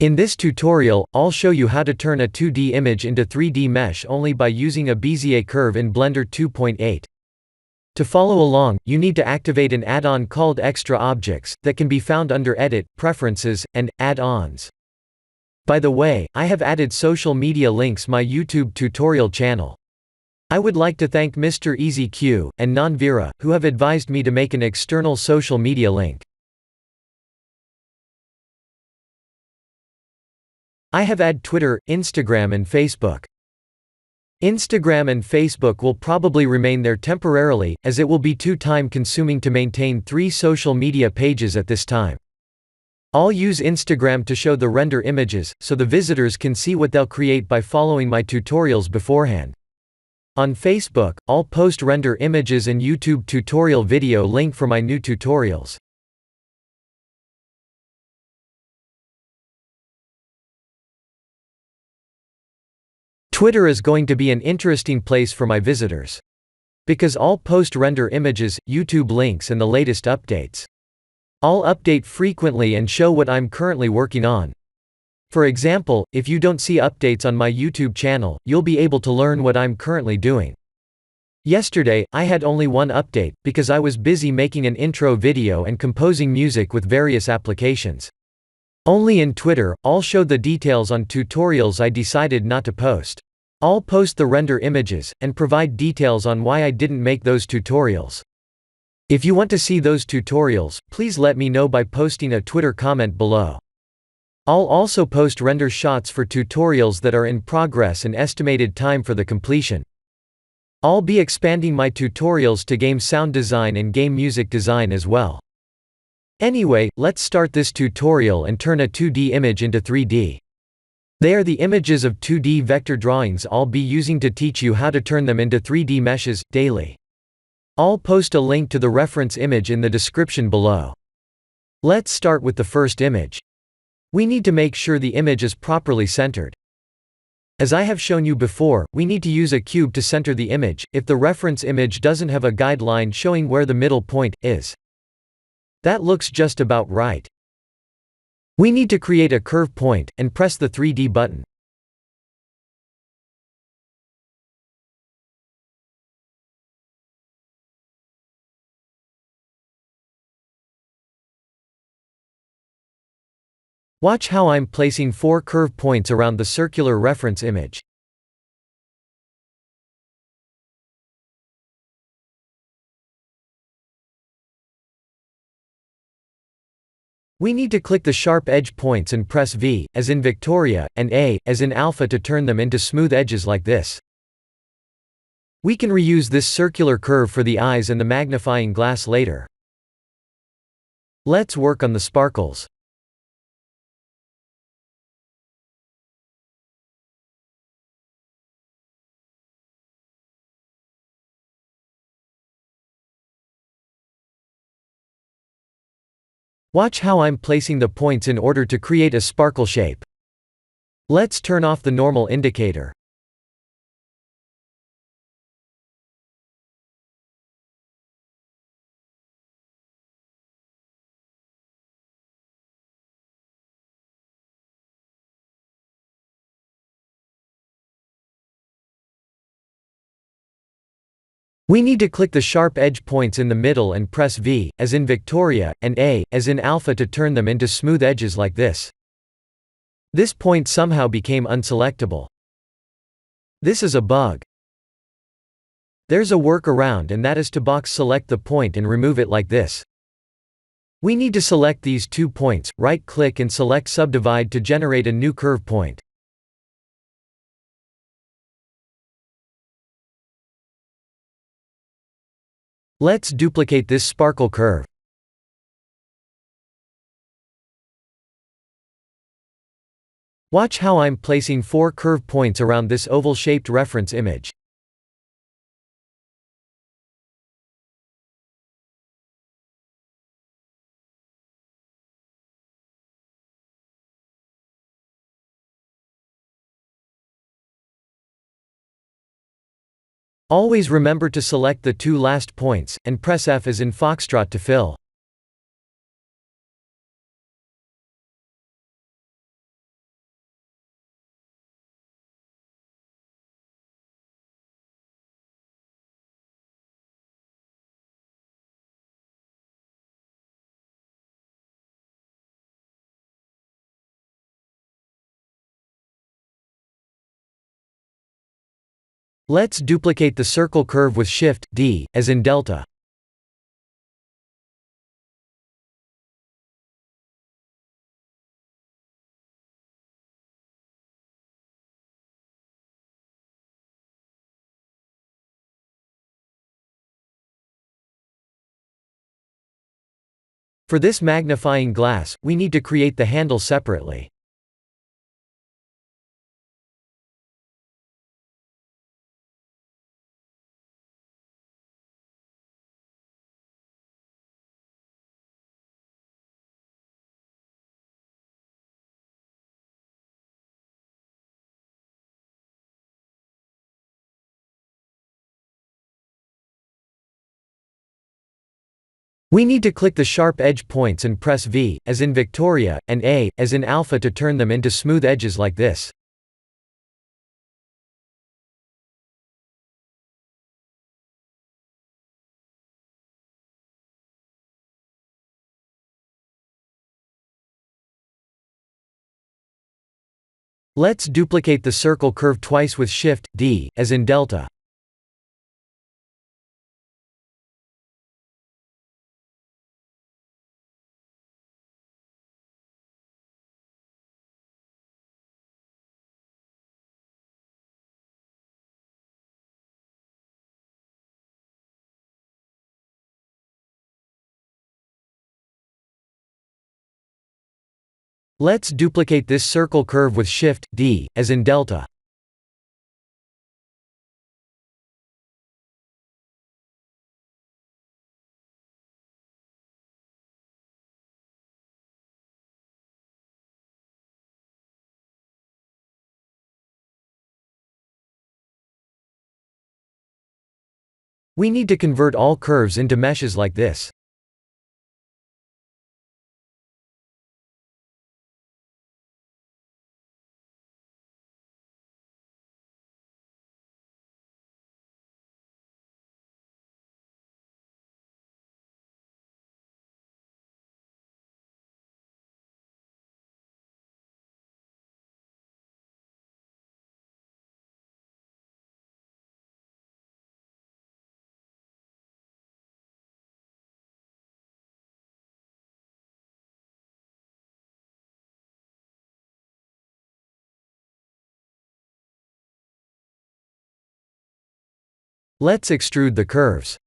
In this tutorial, I'll show you how to turn a 2D image into 3D mesh only by using a bezier curve in Blender 2.8. To follow along, you need to activate an add-on called Extra Objects, that can be found under Edit, Preferences, and Add-ons. By the way, I have added social media links my YouTube tutorial channel. I would like to thank Mr. EasyQ and Nanvira, who have advised me to make an external social media link. I have added Twitter, Instagram and Facebook. Instagram and Facebook will probably remain there temporarily, as it will be too time-consuming to maintain 3 social media pages at this time. I'll use Instagram to show the render images, so the visitors can see what they'll create by following my tutorials beforehand. On Facebook, I'll post render images and YouTube tutorial video link for my new tutorials. Twitter is going to be an interesting place for my visitors. Because I'll post render images, YouTube links and the latest updates. I'll update frequently and show what I'm currently working on. For example, if you don't see updates on my YouTube channel, you'll be able to learn what I'm currently doing. Yesterday, I had only one update, because I was busy making an intro video and composing music with various applications. Only in Twitter, I'll show the details on tutorials I decided not to post. I'll post the render images, and provide details on why I didn't make those tutorials. If you want to see those tutorials, please let me know by posting a Twitter comment below. I'll also post render shots for tutorials that are in progress and estimated time for the completion. I'll be expanding my tutorials to game sound design and game music design as well. Anyway, let's start this tutorial and turn a 2D image into 3D. They are the images of 2D vector drawings I'll be using to teach you how to turn them into 3D meshes, daily. I'll post a link to the reference image in the description below. Let's start with the first image. We need to make sure the image is properly centered. As I have shown you before, we need to use a cube to center the image, if the reference image doesn't have a guideline showing where the middle point is. That looks just about right. We need to create a curve point, and press the 3D button. Watch how I'm placing 4 curve points around the circular reference image. We need to click the sharp edge points and press V, as in Victoria, and A, as in Alpha to turn them into smooth edges like this. We can reuse this circular curve for the eyes and the magnifying glass later. Let's work on the sparkles. Watch how I'm placing the points in order to create a sparkle shape. Let's turn off the normal indicator. We need to click the sharp edge points in the middle and press V, as in Victoria, and A, as in Alpha to turn them into smooth edges like this. This point somehow became unselectable. This is a bug. There's a workaround, and that is to box select the point and remove it like this. We need to select these 2 points, right-click and select Subdivide to generate a new curve point. Let's duplicate this sparkle curve. Watch how I'm placing 4 curve points around this oval-shaped reference image. Always remember to select the 2 last points, and press F as in Foxtrot to fill. Let's duplicate the circle curve with Shift D, as in delta. For this magnifying glass, we need to create the handle separately. We need to click the sharp edge points and press V, as in Victoria, and A, as in Alpha to turn them into smooth edges like this. Let's duplicate the circle curve twice with Shift D, as in delta. Let's duplicate this circle curve with Shift D, as in delta. We need to convert all curves into meshes like this. Let's extrude the curves.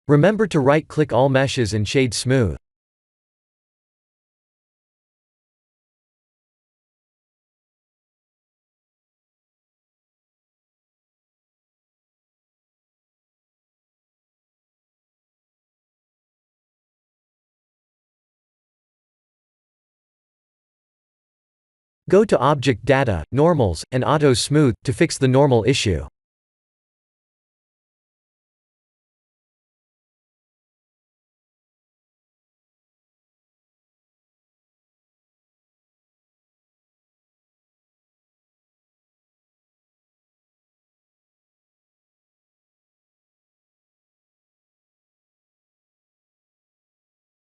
Remember to right-click all meshes and shade smooth. Go to Object Data, Normals, and Auto Smooth to fix the normal issue.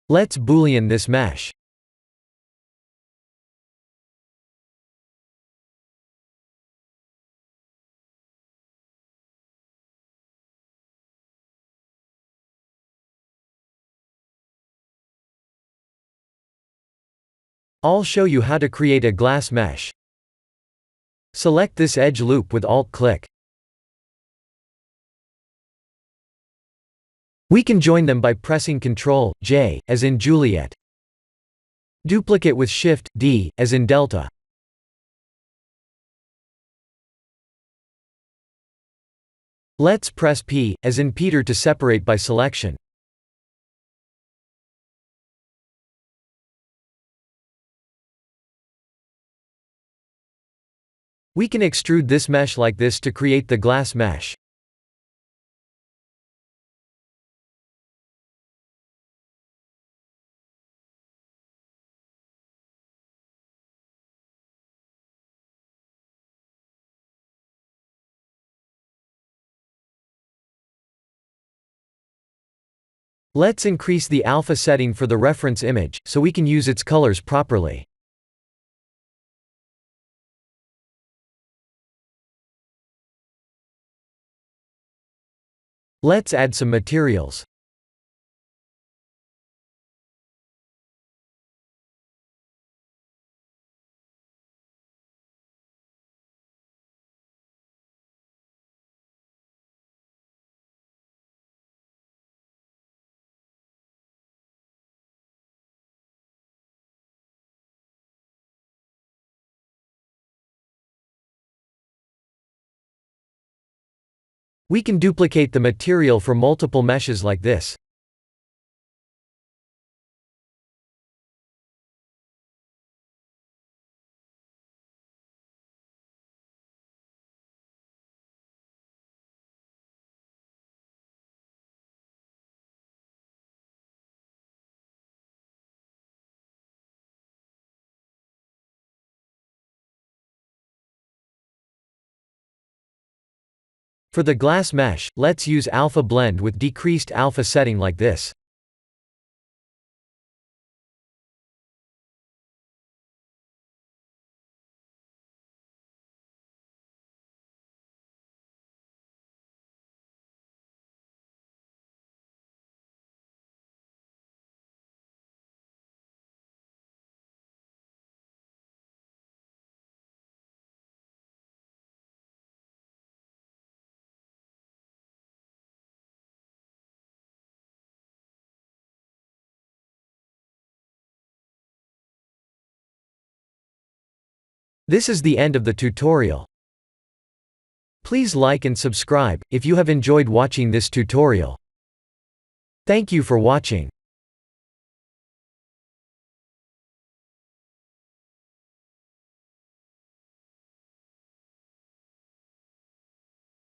Let's Boolean this mesh. I'll show you how to create a glass mesh. Select this edge loop with Alt-click. We can join them by pressing Ctrl+J, as in Juliet. Duplicate with Shift+D, as in Delta. Let's press P, as in Peter, to separate by selection. We can extrude this mesh like this to create the glass mesh. Let's increase the alpha setting for the reference image, so we can use its colors properly. Let's add some materials. We can duplicate the material for multiple meshes like this. For the glass mesh, let's use alpha blend with decreased alpha setting like this. This is the end of the tutorial. Please like and subscribe if you have enjoyed watching this tutorial. Thank you for watching.